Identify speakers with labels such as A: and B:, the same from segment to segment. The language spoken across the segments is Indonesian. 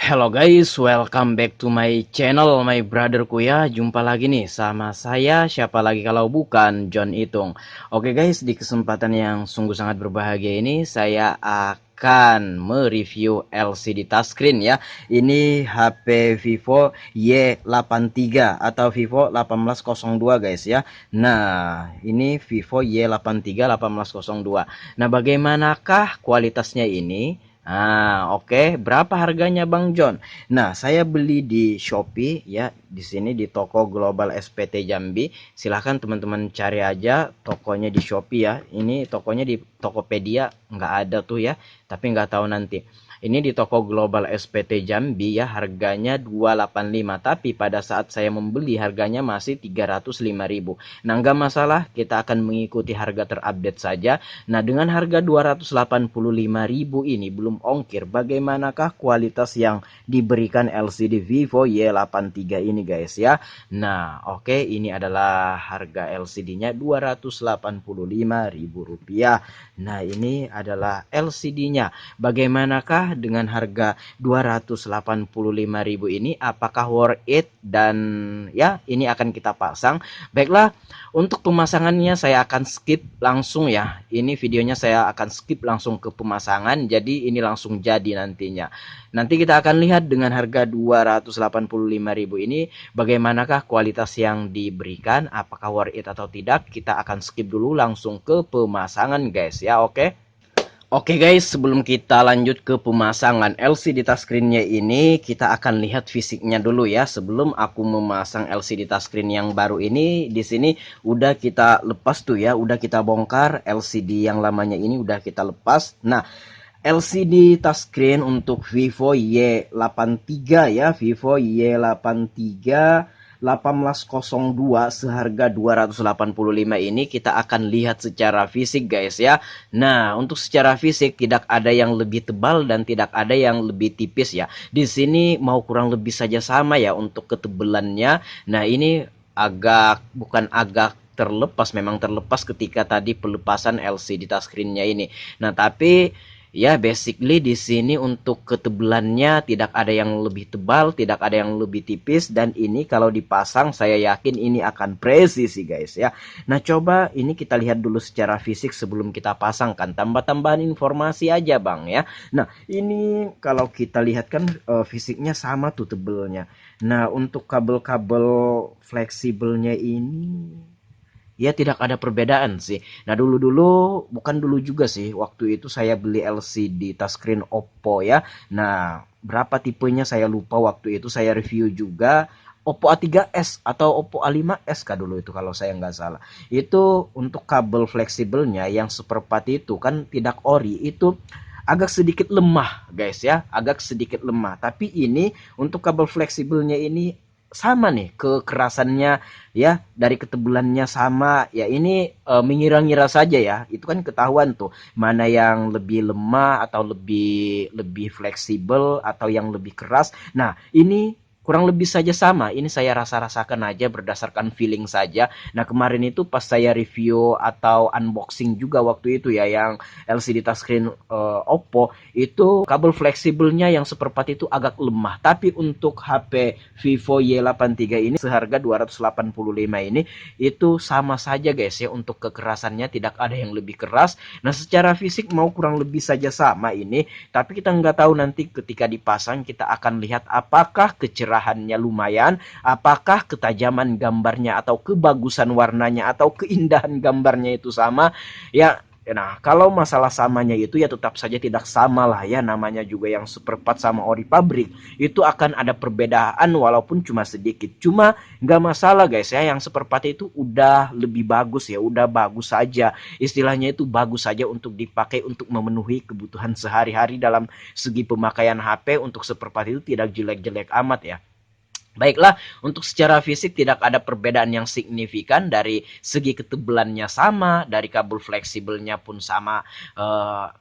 A: Hello guys, welcome back to my channel, my brotherku ya. Jumpa lagi nih sama saya, siapa lagi kalau bukan John Itung. Oke guys, di kesempatan yang sungguh sangat berbahagia ini saya akan mereview LCD touchscreen ya. Ini HP Vivo Y83 atau Vivo 1802 guys ya. Nah, ini Vivo Y83 1802. Nah, bagaimanakah kualitasnya ini? Oke. Berapa harganya Bang John? Nah, saya beli di Shopee ya, di sini di toko Global SPT Jambi. Silahkan teman-teman cari aja tokonya di Shopee ya. Ini tokonya di Tokopedia nggak ada tuh ya, tapi nggak tahu nanti. Ini di toko Global SPT Jambi ya, harganya 285, tapi pada saat saya membeli harganya masih 305.000. Nah, nggak masalah, kita akan mengikuti harga terupdate saja. Nah, dengan harga 285.000 ini belum ongkir, bagaimanakah kualitas yang diberikan LCD Vivo Y83 ini guys ya. Nah, oke, ini adalah harga LCD-nya Rp285.000. Nah, ini adalah LCD-nya. Bagaimanakah dengan harga 285.000 ini? Apakah worth it? Dan ya, ini akan kita pasang. Baiklah, untuk pemasangannya saya akan skip langsung ya. Ini videonya saya akan skip langsung ke pemasangan. Jadi ini langsung jadi nantinya. Nanti kita akan lihat dengan harga 285.000 ini bagaimanakah kualitas yang diberikan, apakah worth it atau tidak. Kita akan skip dulu langsung ke pemasangan guys ya, oke? Oke guys, sebelum kita lanjut ke pemasangan LCD touchscreen-nya ini, kita akan lihat fisiknya dulu ya. Sebelum aku memasang LCD touchscreen yang baru ini, di sini udah kita lepas tuh ya, udah kita bongkar LCD yang lamanya ini udah kita lepas. Nah, LCD touchscreen untuk Vivo Y83 ya, Vivo Y83 1802 seharga 285 ini kita akan lihat secara fisik guys ya. Nah, untuk secara fisik tidak ada yang lebih tebal dan tidak ada yang lebih tipis ya. Di sini mau kurang lebih saja sama ya untuk ketebalannya. Nah, ini bukan agak terlepas, memang terlepas ketika tadi pelepasan LCD touchscreen-nya ini. Nah, tapi ya, basically di sini untuk ketebalannya tidak ada yang lebih tebal, tidak ada yang lebih tipis, dan ini kalau dipasang saya yakin ini akan presisi guys ya. Nah, coba ini kita lihat dulu secara fisik sebelum kita pasangkan. Tambah-tambahan informasi aja Bang ya. Nah, ini kalau kita lihat kan fisiknya sama tuh tebelnya. Nah, untuk kabel-kabel fleksibelnya ini ya tidak ada perbedaan sih. Nah, dulu-dulu, bukan dulu juga sih, waktu itu saya beli LCD touchscreen Oppo ya. Nah, berapa tipenya saya lupa, waktu itu saya review juga. Oppo A3s atau Oppo A5s kah dulu itu kalau saya nggak salah. Itu untuk kabel fleksibelnya yang seperempat itu kan tidak ori, itu agak sedikit lemah guys ya, agak sedikit lemah. Tapi ini untuk kabel fleksibelnya ini sama nih kekerasannya ya, dari ketebalannya sama ya. Ini mengira-ngira saja ya, itu kan ketahuan tuh mana yang lebih lemah atau lebih lebih fleksibel atau yang lebih keras. Nah, ini kurang lebih saja sama. Ini saya rasa-rasakan aja berdasarkan feeling saja. Nah, kemarin itu pas saya review atau unboxing juga waktu itu ya, yang LCD touchscreen Oppo, itu kabel fleksibelnya yang seperempat itu agak lemah. Tapi untuk HP Vivo Y83 ini seharga 285 ini itu sama saja guys ya, untuk kekerasannya tidak ada yang lebih keras. Nah, secara fisik mau kurang lebih saja sama ini, tapi kita nggak tahu nanti ketika dipasang kita akan lihat apakah kecerahannya lumayan, apakah ketajaman gambarnya atau kebagusan warnanya atau keindahan gambarnya itu sama ya. Nah, kalau masalah samanya itu ya tetap saja tidak sama lah ya, namanya juga yang seperempat sama ori pabrik. Itu akan ada perbedaan walaupun cuma sedikit. Cuma nggak masalah guys ya, yang seperempat itu udah lebih bagus ya, udah bagus saja. Istilahnya itu bagus saja untuk dipakai untuk memenuhi kebutuhan sehari-hari dalam segi pemakaian HP. Untuk seperempat itu tidak jelek-jelek amat ya. Baiklah, untuk secara fisik tidak ada perbedaan yang signifikan, dari segi ketebalannya sama, dari kabel fleksibelnya pun sama,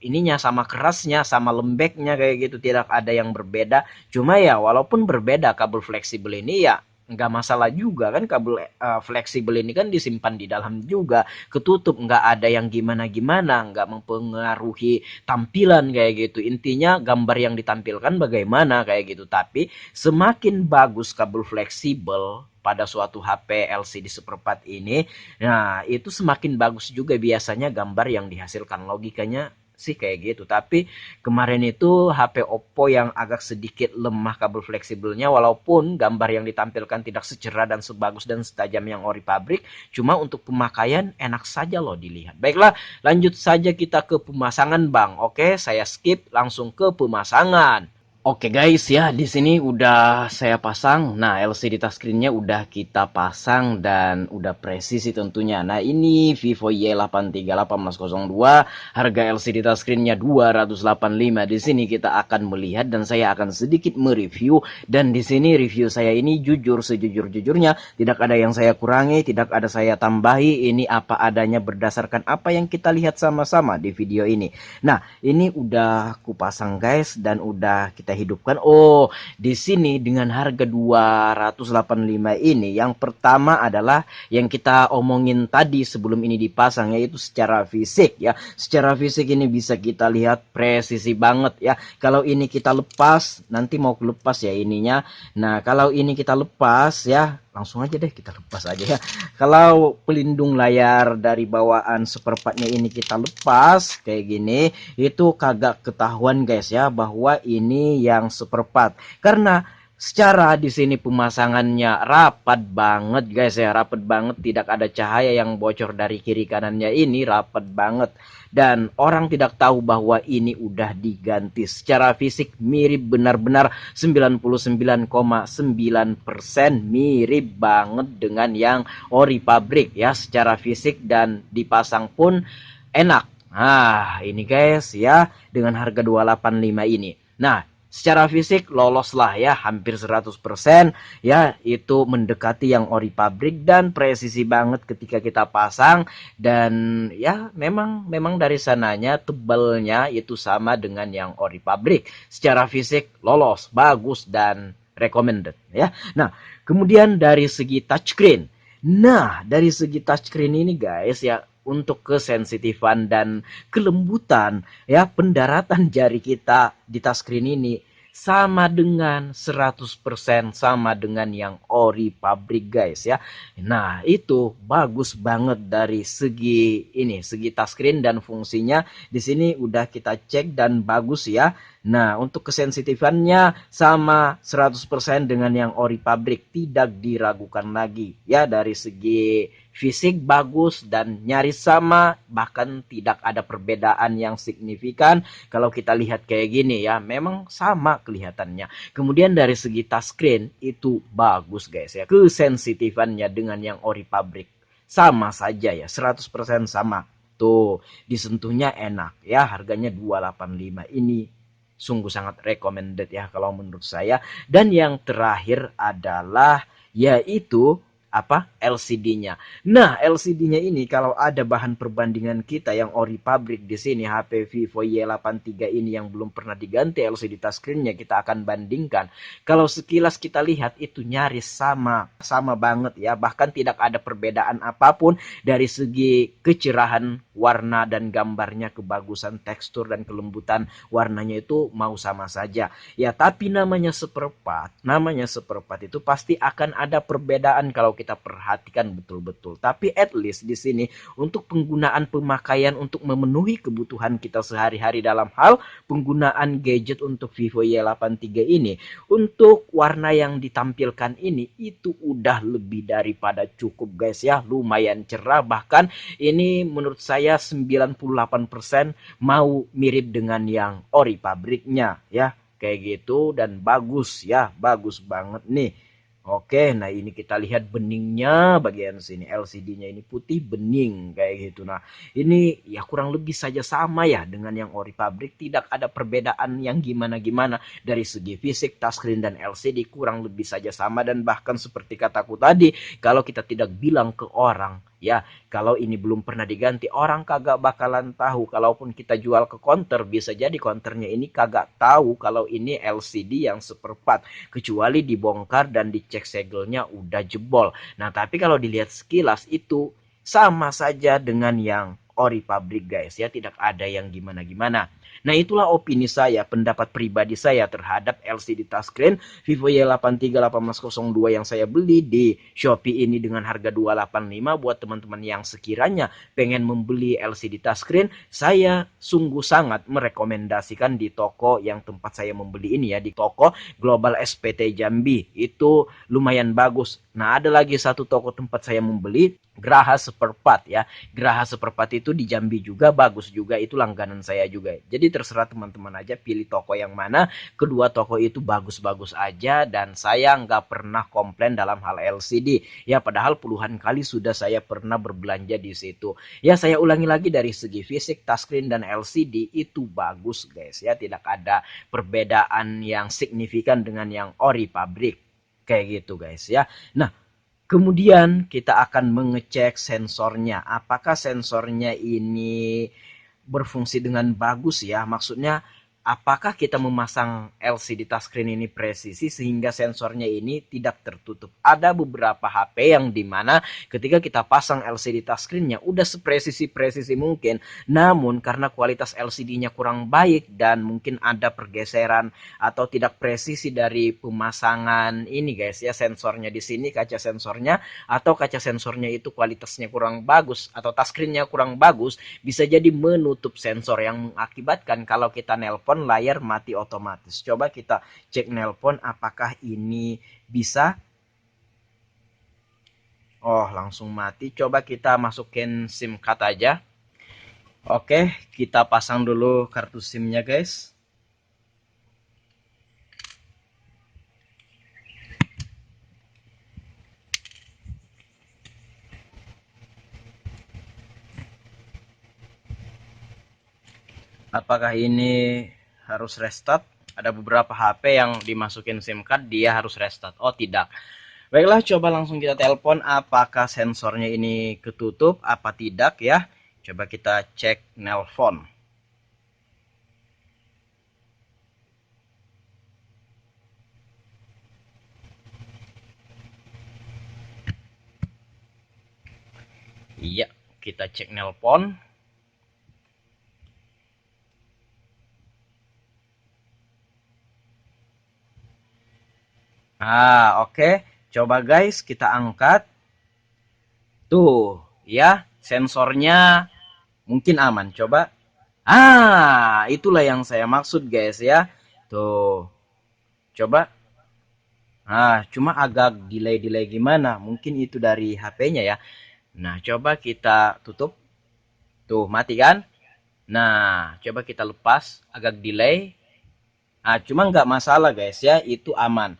A: ininya sama kerasnya, sama lembeknya kayak gitu, tidak ada yang berbeda. Cuma ya walaupun berbeda kabel fleksibel ini ya nggak masalah juga kan, kabel fleksibel ini kan disimpan di dalam juga, ketutup, nggak ada yang gimana-gimana, nggak mempengaruhi tampilan kayak gitu. Intinya gambar yang ditampilkan bagaimana kayak gitu. Tapi semakin bagus kabel fleksibel pada suatu HP LCD seperempat ini, nah itu semakin bagus juga biasanya gambar yang dihasilkan, logikanya sih kayak gitu. Tapi kemarin itu HP Oppo yang agak sedikit lemah kabel fleksibelnya, walaupun gambar yang ditampilkan tidak secerah dan sebagus dan setajam yang ori pabrik, cuma untuk pemakaian enak saja loh dilihat. Baiklah, lanjut saja kita ke pemasangan Bang. Oke, saya skip langsung ke pemasangan. Oke guys ya, di sini udah saya pasang. Nah, LCD touchscreen-nya udah kita pasang dan udah presisi tentunya. Nah, ini Vivo Y831802, harga LCD touchscreen-nya 285. Di sini kita akan melihat dan saya akan sedikit mereview, dan di sini review saya ini jujur sejujur-jujurnya, tidak ada yang saya kurangi, tidak ada saya tambahi. Ini apa adanya berdasarkan apa yang kita lihat sama-sama di video ini. Nah, ini udah kupasang guys dan udah kita hidupkan. Oh, di sini dengan harga 285 ini, yang pertama adalah yang kita omongin tadi sebelum ini dipasang, yaitu secara fisik ya. Secara fisik ini bisa kita lihat presisi banget ya. Kalau ini kita lepas, nanti mau lepas ya ininya. Nah, kalau ini kita lepas ya, langsung aja deh kita lepas aja ya. Kalau pelindung layar dari bawaan seperempatnya ini kita lepas kayak gini, itu kagak ketahuan guys ya bahwa ini yang seperempat, karena secara di sini pemasangannya rapat banget guys ya, rapat banget, tidak ada cahaya yang bocor dari kiri kanannya, ini rapat banget dan orang tidak tahu bahwa ini udah diganti. Secara fisik mirip, benar-benar 99,9% mirip banget dengan yang ori pabrik ya, secara fisik, dan dipasang pun enak. Nah, ini guys ya, dengan harga 285 ini. Nah, secara fisik lolos lah ya, hampir 100% ya, itu mendekati yang ori pabrik dan presisi banget ketika kita pasang. Dan ya memang dari sananya tebalnya itu sama dengan yang ori pabrik. Secara fisik lolos, bagus dan recommended ya. Nah, kemudian dari segi touchscreen. Nah, dari segi touchscreen ini guys ya, untuk kesensitifan dan kelembutan ya, pendaratan jari kita di touchscreen ini sama dengan 100% sama dengan yang ori pabrik guys ya. Nah, itu bagus banget dari segi ini, segi touchscreen dan fungsinya. Di sini udah kita cek dan bagus ya. Nah, untuk kesensitifannya sama 100% dengan yang ori pabrik, tidak diragukan lagi ya. Dari segi fisik bagus dan nyaris sama, bahkan tidak ada perbedaan yang signifikan. Kalau kita lihat kayak gini ya, memang sama kelihatannya. Kemudian dari segi touchscreen itu bagus guys ya, kesensitifannya dengan yang ori pabrik sama saja ya, 100% sama. Tuh, disentuhnya enak ya, harganya 285 ini sungguh sangat recommended ya kalau menurut saya. Dan yang terakhir adalah yaitu apa, LCD-nya. Nah, LCD-nya ini kalau ada bahan perbandingan kita yang ori pabrik di sini, HP Vivo Y83 ini yang belum pernah diganti LCD touchscreen-nya, kita akan bandingkan. Kalau sekilas kita lihat itu nyaris sama banget ya, bahkan tidak ada perbedaan apapun dari segi kecerahan warna dan gambarnya, kebagusan tekstur dan kelembutan warnanya itu mau sama saja. Ya, tapi namanya seperempat itu pasti akan ada perbedaan kalau kita perhatikan betul-betul. Tapi at least di sini untuk penggunaan pemakaian untuk memenuhi kebutuhan kita sehari-hari dalam hal penggunaan gadget untuk Vivo Y83 ini, untuk warna yang ditampilkan ini itu udah lebih daripada cukup guys ya, lumayan cerah, bahkan ini menurut saya 98% mau mirip dengan yang ori pabriknya ya, kayak gitu. Dan bagus ya, bagus banget nih. Oke, nah ini kita lihat beningnya bagian sini, LCD-nya ini putih bening kayak gitu. Nah, ini ya kurang lebih saja sama ya dengan yang ori pabrik, tidak ada perbedaan yang gimana-gimana dari segi fisik, touchscreen dan LCD kurang lebih saja sama. Dan bahkan seperti kataku tadi, kalau kita tidak bilang ke orang Ya, kalau ini belum pernah diganti, orang kagak bakalan tahu. Kalaupun kita jual ke counter, bisa jadi counternya ini kagak tahu kalau ini LCD yang seperempat. Kecuali dibongkar dan dicek segelnya udah jebol. Nah, tapi kalau dilihat sekilas itu sama saja dengan yang ori pabrik guys ya. Tidak ada yang gimana-gimana. Nah, itulah opini saya, pendapat pribadi saya terhadap LCD touchscreen Vivo Y83 1802 yang saya beli di Shopee ini dengan harga 285. Buat teman-teman yang sekiranya pengen membeli LCD touchscreen, saya sungguh sangat merekomendasikan di toko yang tempat saya membeli ini ya, di toko Global SPT Jambi. Itu lumayan bagus. Nah, ada lagi satu toko tempat saya membeli, Graha Seperpat ya. Graha Seperpat itu di Jambi juga, bagus juga, itu langganan saya juga. Jadi terserah teman-teman aja pilih toko yang mana. Kedua toko itu bagus-bagus aja dan saya nggak pernah komplain dalam hal LCD. Ya, padahal puluhan kali sudah saya pernah berbelanja di situ. Ya, saya ulangi lagi, dari segi fisik touchscreen dan LCD itu bagus guys ya. Tidak ada perbedaan yang signifikan dengan yang ori pabrik. Kayak gitu guys ya. Nah, kemudian kita akan mengecek sensornya. Apakah sensornya ini berfungsi dengan bagus ya? Maksudnya apakah kita memasang LCD touchscreen ini presisi sehingga sensornya ini tidak tertutup. Ada beberapa HP yang dimana ketika kita pasang LCD touchscreen-nya udah sepresisi-presisi mungkin, namun karena kualitas LCD-nya kurang baik dan mungkin ada pergeseran atau tidak presisi dari pemasangan ini guys ya, sensornya di sini, kaca sensornya, atau kaca sensornya itu kualitasnya kurang bagus atau touchscreen-nya kurang bagus, bisa jadi menutup sensor yang mengakibatkan kalau kita nelpon layar mati otomatis. Coba kita cek nelpon apakah ini bisa. Oh, langsung mati. Coba kita masukin SIM card aja. Oke, kita pasang dulu kartu SIM-nya guys. Apakah ini harus restart? Ada beberapa HP yang dimasukin SIM card dia harus restart. Oh, tidak. Baiklah, coba langsung kita telepon apakah sensornya ini ketutup apa tidak ya. Coba kita cek nelpon. Iya, kita cek nelpon. Oke. Coba guys, kita angkat. Tuh, ya, sensornya mungkin aman. Coba. Itulah yang saya maksud guys ya. Tuh, coba. Cuma agak delay-delay gimana. Mungkin itu dari HP-nya ya. Nah, coba kita tutup. Tuh, mati kan? Nah, coba kita lepas. Agak delay. Cuma nggak masalah guys ya. Itu aman.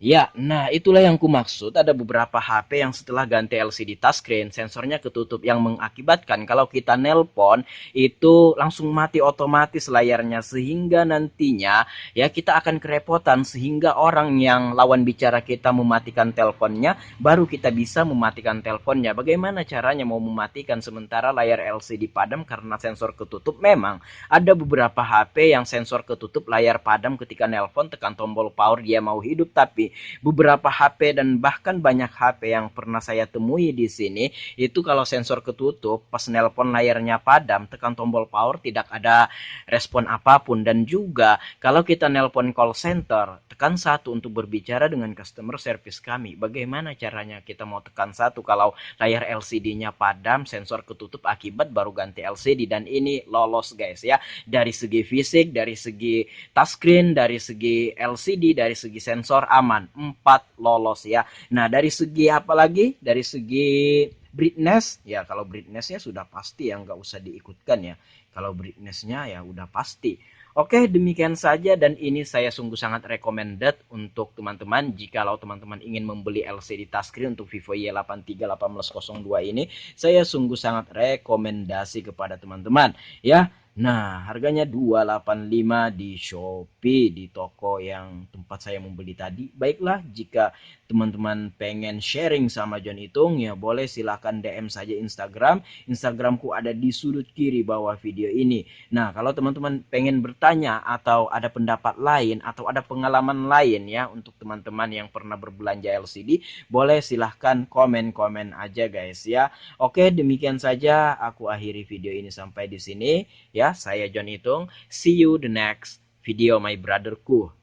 A: Ya, nah itulah yang kumaksud. Ada beberapa HP yang setelah ganti LCD touchscreen, sensornya ketutup yang mengakibatkan kalau kita nelpon itu langsung mati otomatis layarnya sehingga nantinya ya kita akan kerepotan sehingga orang yang lawan bicara kita mematikan teleponnya baru kita bisa mematikan teleponnya. Bagaimana caranya mau mematikan sementara layar LCD padam karena sensor ketutup? Memang ada beberapa HP yang sensor ketutup layar padam ketika nelpon tekan tombol power dia mau hidup, tapi beberapa HP dan bahkan banyak HP yang pernah saya temui di sini itu kalau sensor ketutup pas nelpon layarnya padam tekan tombol power tidak ada respon apapun. Dan juga kalau kita nelpon call center tekan 1 untuk berbicara dengan customer service kami, bagaimana caranya kita mau tekan 1 kalau layar LCD-nya padam, sensor ketutup akibat baru ganti LCD. Dan ini lolos guys ya, dari segi fisik, dari segi touchscreen, dari segi LCD, dari segi sensor aman. 4 lolos ya. Nah, dari segi apa lagi? Dari segi brightness, ya kalau brightnessnya sudah pasti ya, nggak usah diikutkan ya. Kalau brightnessnya ya udah pasti. Oke, demikian saja dan ini saya sungguh sangat recommended untuk teman-teman. Jikalau teman-teman ingin membeli LCD touchscreen untuk Vivo Y83 1802 ini, saya sungguh sangat rekomendasi kepada teman-teman. Ya, Nah, harganya 285 di Shopee, di toko yang tempat saya membeli tadi. Baiklah, jika teman-teman pengen sharing sama John Itung, ya boleh silahkan DM saja Instagram. Instagramku ada di sudut kiri bawah video ini. Nah, kalau teman-teman pengen bertanya atau ada pendapat lain atau ada pengalaman lain ya untuk teman-teman yang pernah berbelanja LCD, boleh silahkan komen-komen aja guys ya. Oke, demikian saja aku akhiri video ini sampai di sini. Ya, saya John Itung. See you the next video my brotherku.